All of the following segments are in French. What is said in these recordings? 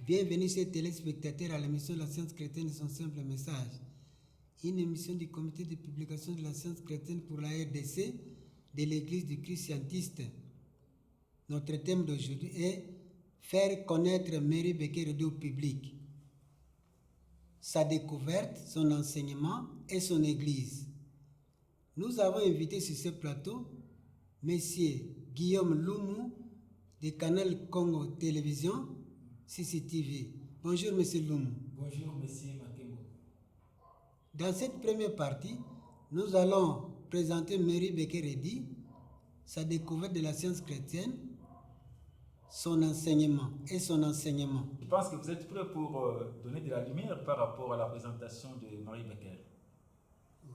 Bienvenue chers téléspectateurs à l'émission de la science chrétienne et son simple message. Une émission du comité de publication de la science chrétienne pour la RDC de l'Église du Christ scientiste. Notre thème d'aujourd'hui est faire connaître Mary Bekeredie au public. Sa découverte, son enseignement et son Église. Nous avons invité sur ce plateau M. Guillaume Loumou de Canal Congo Télévision, CCTV. Bonjour M. Loumou. Bonjour M. Makembo. Dans cette première partie, nous allons présenter Mary Bekeredie, sa découverte de la science chrétienne, son enseignement et son enseignement. Je pense que vous êtes prêts pour donner de la lumière par rapport à la présentation de Mary Beker.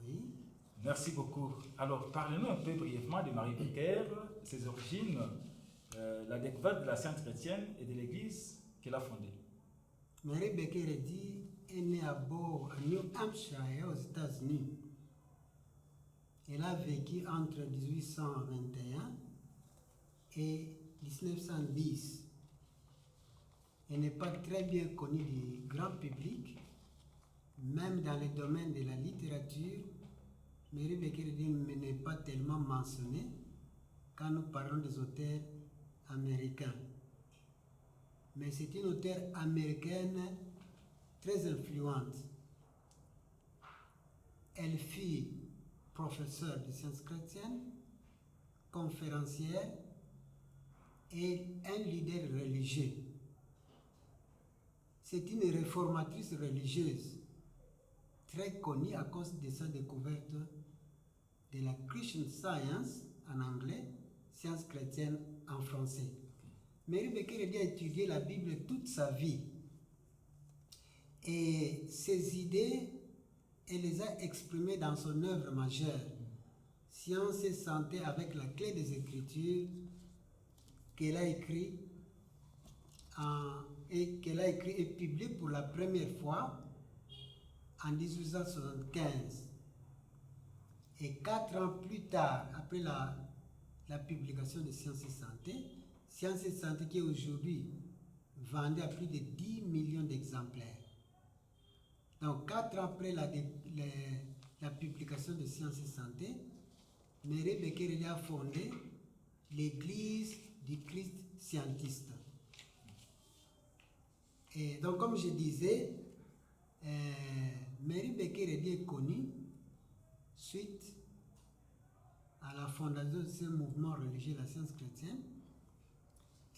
Oui. Merci beaucoup. Alors, parlez-nous un peu brièvement de Mary Beker, ses origines, la découverte de la science chrétienne et de l'église qu'elle a fondée. Mary Bekeredie est née à New Hampshire, aux États-Unis. Elle a vécu entre 1821 et 1910. Elle n'est pas très bien connue du grand public, même dans le domaine de la littérature. Mary Bekeredie n'est pas tellement mentionnée quand nous parlons des auteurs américains. Mais c'est une auteure américaine très influente. Elle fut professeure de sciences chrétiennes, conférencière et un leader religieux. C'est une réformatrice religieuse très connue à cause de sa découverte de la Christian Science en anglais, science chrétienne en français. Mary Bekeredie a étudié la Bible toute sa vie. Et ses idées, elle les a exprimées dans son œuvre majeure, Science et santé avec la clé des Écritures, qu'elle a écrit et publié pour la première fois en 1875. Et 4 ans plus tard, après la publication de Science et santé qui est aujourd'hui vendue à plus de 10 millions d'exemplaires. Donc 4 ans après la publication de Science et santé, Mary Bekeredie a fondé l'Église du Christ scientiste. Et donc comme je disais, Mary Bekeredie est connue suite à la fondation de ce mouvement religieux, la science chrétienne.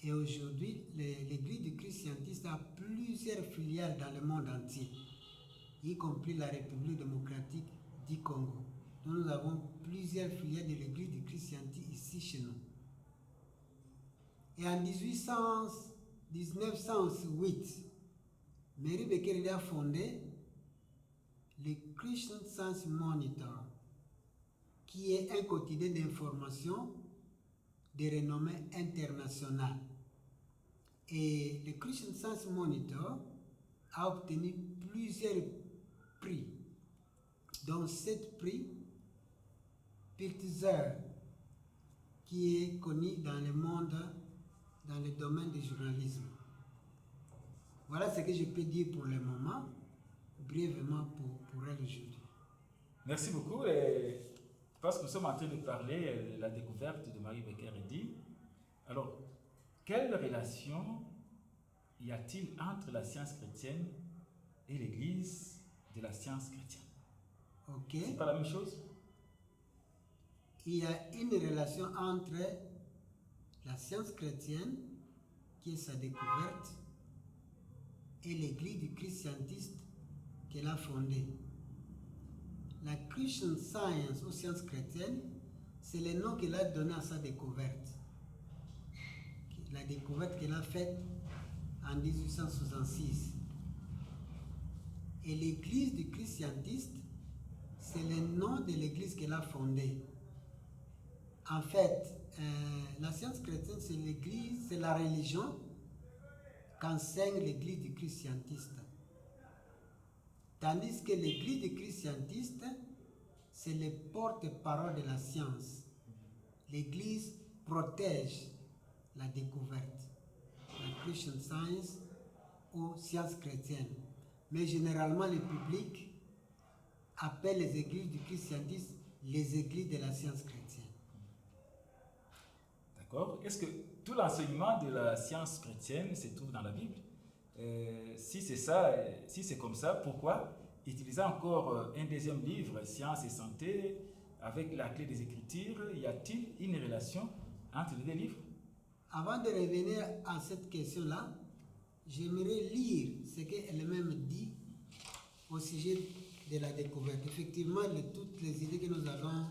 Et aujourd'hui, l'Église du Christ scientiste a plusieurs filiales dans le monde entier, y compris la République démocratique du Congo. Donc nous avons plusieurs filiales de l'Église du Christ scientiste ici chez nous. Et en 1908, Mary Bekeredie a fondé le Christian Science Monitor, qui est un quotidien d'information de renommée internationale. Et le Christian Science Monitor a obtenu plusieurs prix, dont 7 prix Pulitzer, qui est connu dans le monde, dans le domaine du journalisme. Voilà ce que je peux dire pour le moment, brièvement pour elle aujourd'hui. Merci beaucoup. Et parce que nous sommes en train de parler de la découverte de Mary Bekeredie, alors, quelle relation y a-t-il entre la science chrétienne et l'Église de la science chrétienne? Ok. C'est pas la même chose? Il y a une relation entre la science chrétienne, qui est sa découverte, et l'Église du Christ scientiste qu'elle a fondée. La Christian Science ou science chrétienne, c'est le nom qu'elle a donné à sa découverte. La découverte qu'elle a faite en 1866. Et l'Église du Christ scientiste, c'est le nom de l'Église qu'elle a fondée. En fait, la science chrétienne, c'est l'Église, c'est la religion qu'enseigne l'Église du Christ scientiste. Tandis que l'Église du Christ scientiste, c'est le porte-parole de la science. L'Église protège la découverte, la Christian Science aux sciences chrétiennes. Mais généralement, le public appelle les églises du christianisme les églises de la science chrétienne. D'accord. Est-ce que tout l'enseignement de la science chrétienne se trouve dans la Bible? Si c'est ça, si c'est comme ça, pourquoi utiliser encore un deuxième livre, Sciences et Santé, avec la clé des Écritures? Y a-t-il une relation entre les deux livres? Avant de revenir à cette question-là, j'aimerais lire ce qu'elle-même dit au sujet de la découverte. Effectivement, toutes les idées que nous allons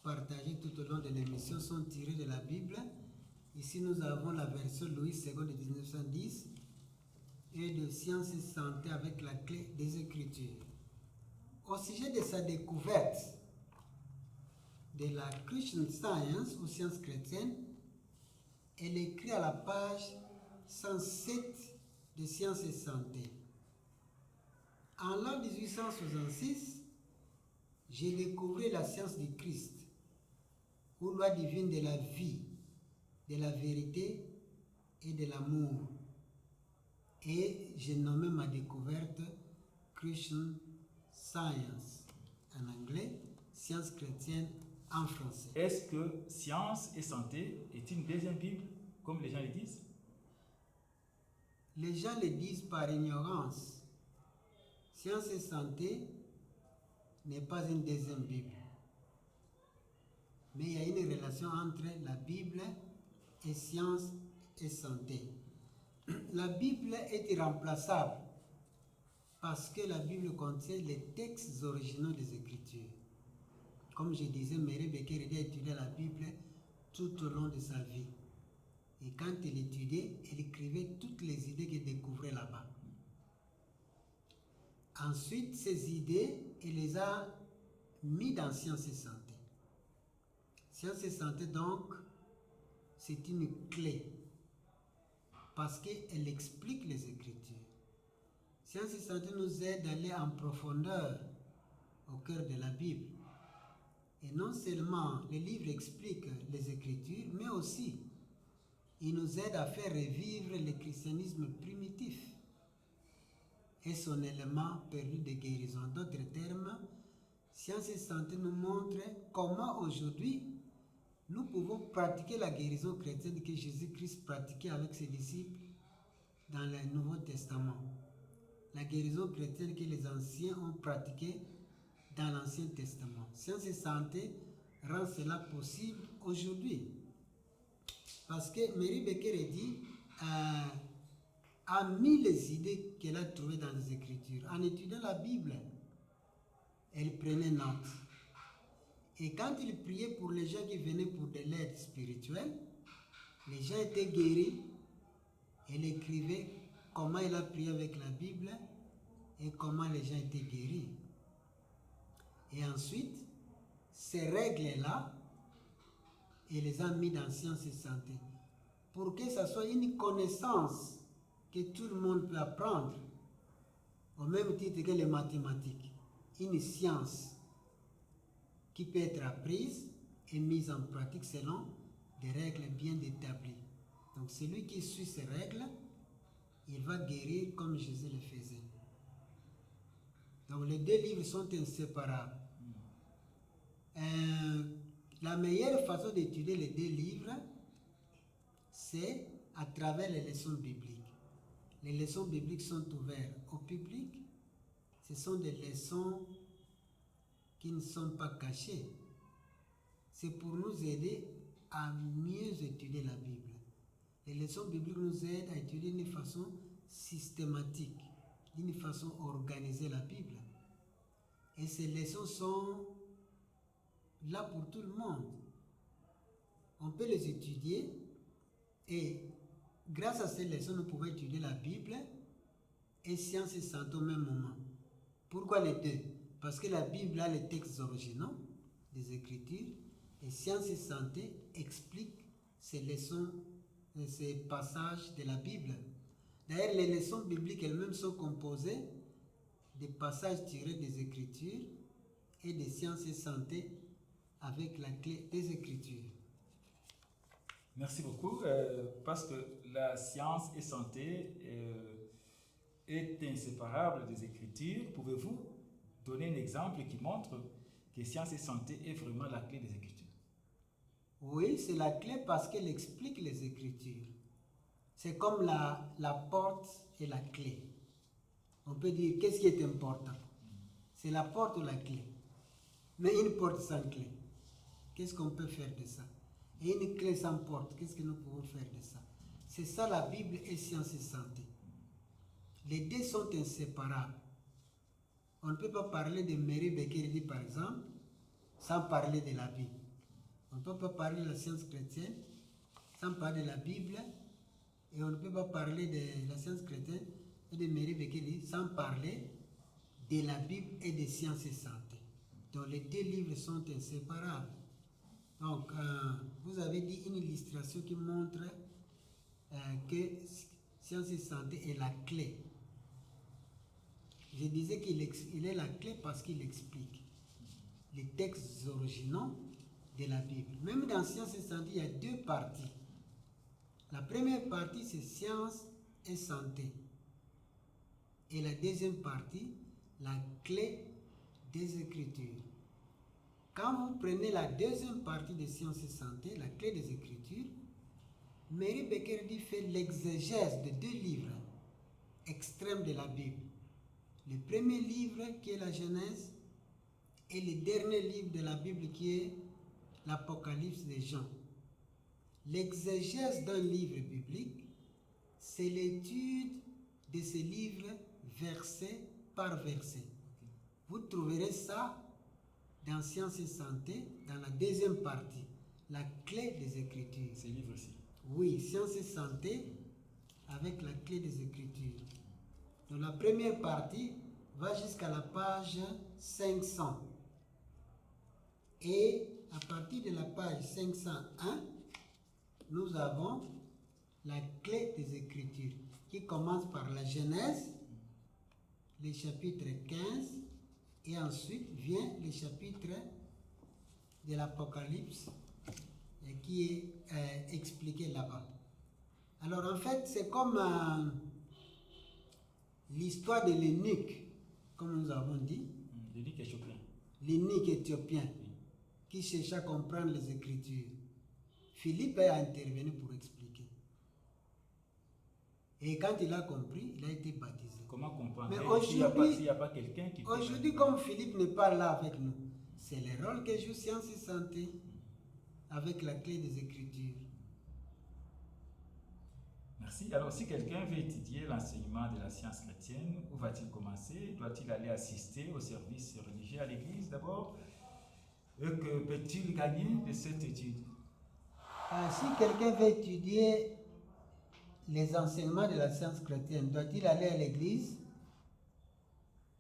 partager tout au long de l'émission sont tirées de la Bible. Ici, nous avons la version Louis II de 1910 et de Sciences et Santé avec la clé des Écritures. Au sujet de sa découverte de la Christian Science ou sciences chrétiennes, elle écrit à la page 107 de Sciences et Santé. En l'an 1866, j'ai découvert la science du Christ, ou loi divine de la vie, de la vérité et de l'amour. Et j'ai nommé ma découverte Christian Science en anglais, science chrétienne en français. Est-ce que Science et Santé est une deuxième Bible, comme les gens le disent? Les gens le disent par ignorance. Science et Santé n'est pas une deuxième Bible. Mais il y a une relation entre la Bible et Science et Santé. La Bible est irremplaçable parce que la Bible contient les textes originaux des Écritures. Comme je disais, Mary Becker a étudié la Bible tout au long de sa vie. Et quand elle étudiait, elle écrivait toutes les idées qu'elle découvrait là-bas. Ensuite, ces idées, elle les a mises dans Sciences et Santé. Sciences et Santé, donc, c'est une clé parce qu'elle explique les Écritures. Sciences et Santé nous aide à aller en profondeur au cœur de la Bible. Et non seulement les livres expliquent les Écritures, mais aussi ils nous aident à faire revivre le christianisme primitif et son élément perdu de guérison. En d'autres termes, Sciences et Santé nous montre comment aujourd'hui nous pouvons pratiquer la guérison chrétienne que Jésus-Christ pratiquait avec ses disciples dans le Nouveau Testament. La guérison chrétienne que les anciens ont pratiquée dans l'Ancien Testament. Sciences et Santé rend cela possible aujourd'hui. Parce que Mary Becker dit a mis les idées qu'elle a trouvées dans les Écritures. En étudiant la Bible, elle prenait note. Et quand il priait pour les gens qui venaient pour de l'aide spirituelle, les gens étaient guéris. Elle écrivait comment elle a prié avec la Bible et comment les gens étaient guéris. Et ensuite, ces règles-là, elle les a mises dans Sciences et Santé pour que ce soit une connaissance que tout le monde peut apprendre, au même titre que les mathématiques. Une science qui peut être apprise et mise en pratique selon des règles bien établies. Donc celui qui suit ces règles, il va guérir comme Jésus le faisait. Donc les deux livres sont inséparables. La meilleure façon d'étudier les deux livres, c'est à travers les leçons bibliques. Les leçons bibliques sont ouvertes au public. Ce sont des leçons qui ne sont pas cachées. C'est pour nous aider à mieux étudier la Bible. Les leçons bibliques nous aident à étudier d'une façon systématique, d'une façon organisée la Bible. Et ces leçons sont là pour tout le monde. On peut les étudier et grâce à ces leçons, nous pouvons étudier la Bible et Sciences et Santé au même moment. Pourquoi les deux? Parce que la Bible a les textes originaux des Écritures et Sciences et Santé explique ces leçons, ces passages de la Bible. D'ailleurs, les leçons bibliques elles-mêmes sont composées des passages tirés des Écritures et des Sciences et Santé avec la clé des Écritures. Merci beaucoup, parce que la science et santé est inséparable des Écritures. Pouvez-vous donner un exemple qui montre que science et santé est vraiment la clé des Écritures? Oui, c'est la clé parce qu'elle explique les Écritures. C'est comme la porte et la clé. On peut dire, qu'est-ce qui est important? C'est la porte ou la clé. Mais une porte sans clé, qu'est-ce qu'on peut faire de ça? Et une clé sans porte, qu'est-ce que nous pouvons faire de ça? C'est ça la Bible et science et santé. Les deux sont inséparables. On ne peut pas parler de Mary Becker, par exemple, sans parler de la Bible. On ne peut pas parler de la science chrétienne sans parler de la Bible. Et on ne peut pas parler de la science chrétienne et de Mary Becker sans parler de la Bible et de science et santé. Donc les deux livres sont inséparables. Donc vous avez dit une illustration qui montre que science et santé est la clé. Je disais qu'il est la clé parce qu'il explique les textes originaux de la Bible. Même dans science et santé, il y a deux parties. La première partie, c'est science et santé. Et la deuxième partie, la clé des Écritures. Quand vous prenez la deuxième partie de science et santé, la clé des Écritures, Mary Becker fait l'exégèse de deux livres extrêmes de la Bible. Le premier livre qui est la Genèse et le dernier livre de la Bible qui est l'Apocalypse de Jean. L'exégèse d'un livre biblique, c'est l'étude de ce livre verset par verset. Vous trouverez ça dans Science et Santé, dans la deuxième partie, la clé des Écritures. Ces livres-ci. Oui, Science et Santé avec la clé des Écritures. Donc la première partie va jusqu'à la page 500. Et à partir de la page 501, nous avons la clé des Écritures qui commence par la Genèse, le chapitre 15, et ensuite vient le chapitre de l'Apocalypse qui est expliqué là-bas. Alors en fait, c'est comme l'histoire de l'eunuque, comme nous avons dit. L'eunuque éthiopien. L'eunuque éthiopien qui cherchait à comprendre les Écritures. Philippe a intervenu pour expliquer. Et quand il a compris, il a été baptisé. Comment comprendre? Mais s'il n'y a pas quelqu'un qui... Aujourd'hui, comme Philippe n'est pas là avec nous, c'est le rôle que joue Science et Santé avec la clé des Écritures. Merci. Alors, si quelqu'un veut étudier l'enseignement de la science chrétienne, où va-t-il commencer? Doit-il aller assister au service religieux à l'église d'abord? Et que peut-il gagner de cette étude? Si quelqu'un veut étudier les enseignements de la science chrétienne, doit-il aller à l'église?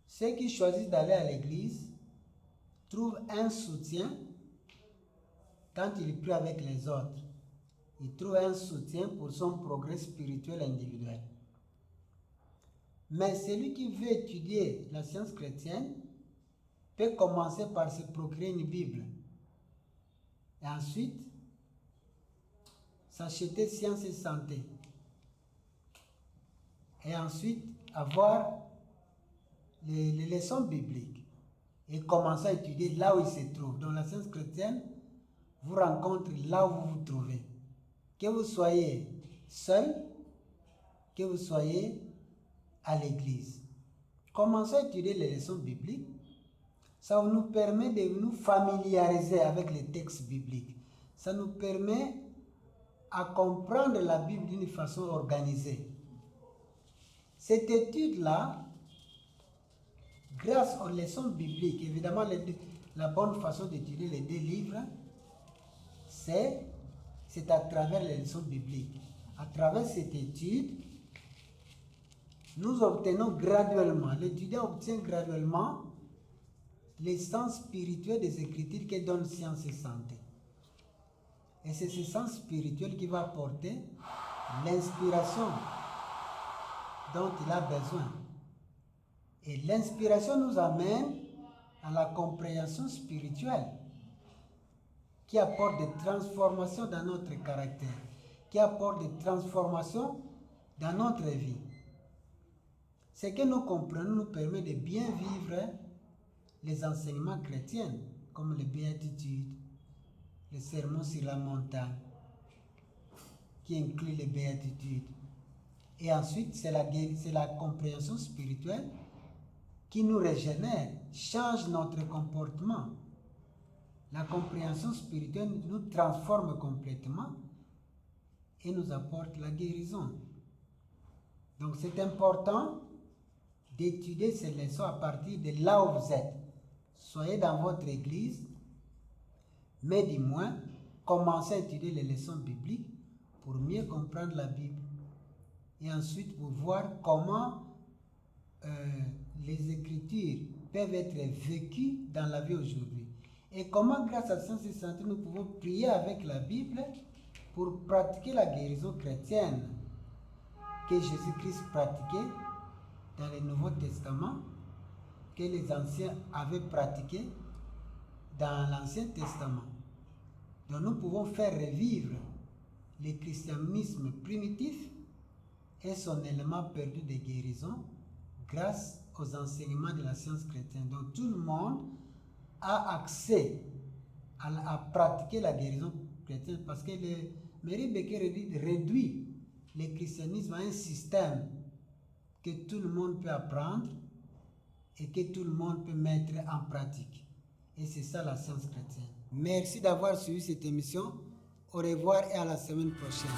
Ceux qui choisissent d'aller à l'église trouvent un soutien quand ils prient avec les autres. Ils trouvent un soutien pour son progrès spirituel individuel. Mais celui qui veut étudier la science chrétienne peut commencer par se procurer une Bible. Et ensuite, s'acheter Science et Santé. Et ensuite, avoir les leçons bibliques. Et commencer à étudier là où il se trouve. Dans la science chrétienne, vous rencontrez là où vous vous trouvez. Que vous soyez seul, que vous soyez à l'église. Commencez à étudier les leçons bibliques. Ça nous permet de nous familiariser avec les textes bibliques. Ça nous permet à comprendre la Bible d'une façon organisée. Cette étude-là, grâce aux leçons bibliques, évidemment, la bonne façon d'étudier les deux livres, c'est à travers les leçons bibliques. À travers cette étude, nous obtenons graduellement, l'étudiant obtient graduellement les sens spirituels des Écritures que donne Science et Santé. Et c'est ce sens spirituel qui va apporter l'inspiration dont il a besoin. Et l'inspiration nous amène à la compréhension spirituelle qui apporte des transformations dans notre caractère, qui apporte des transformations dans notre vie. Ce que nous comprenons nous permet de bien vivre les enseignements chrétiens, comme les béatitudes, le sermon sur la montagne, qui inclut les béatitudes. Et ensuite, c'est la compréhension spirituelle qui nous régénère, change notre comportement. La compréhension spirituelle nous transforme complètement et nous apporte la guérison. Donc c'est important d'étudier ces leçons à partir de là où vous êtes. Soyez dans votre église, mais du moins, commencez à étudier les leçons bibliques pour mieux comprendre la Bible. Et ensuite, pour voir comment les Écritures peuvent être vécues dans la vie aujourd'hui. Et comment, grâce à Sciences et Santé, nous pouvons prier avec la Bible pour pratiquer la guérison chrétienne que Jésus-Christ pratiquait dans le Nouveau Testament, que les anciens avaient pratiqué dans l'Ancien Testament. Donc nous pouvons faire revivre le christianisme primitif et son élément perdu de guérison grâce aux enseignements de la science chrétienne. Donc tout le monde a accès à pratiquer la guérison chrétienne parce que Mary Becker réduit le christianisme à un système que tout le monde peut apprendre et que tout le monde peut mettre en pratique. Et c'est ça la science chrétienne. Merci d'avoir suivi cette émission. Au revoir et à la semaine prochaine.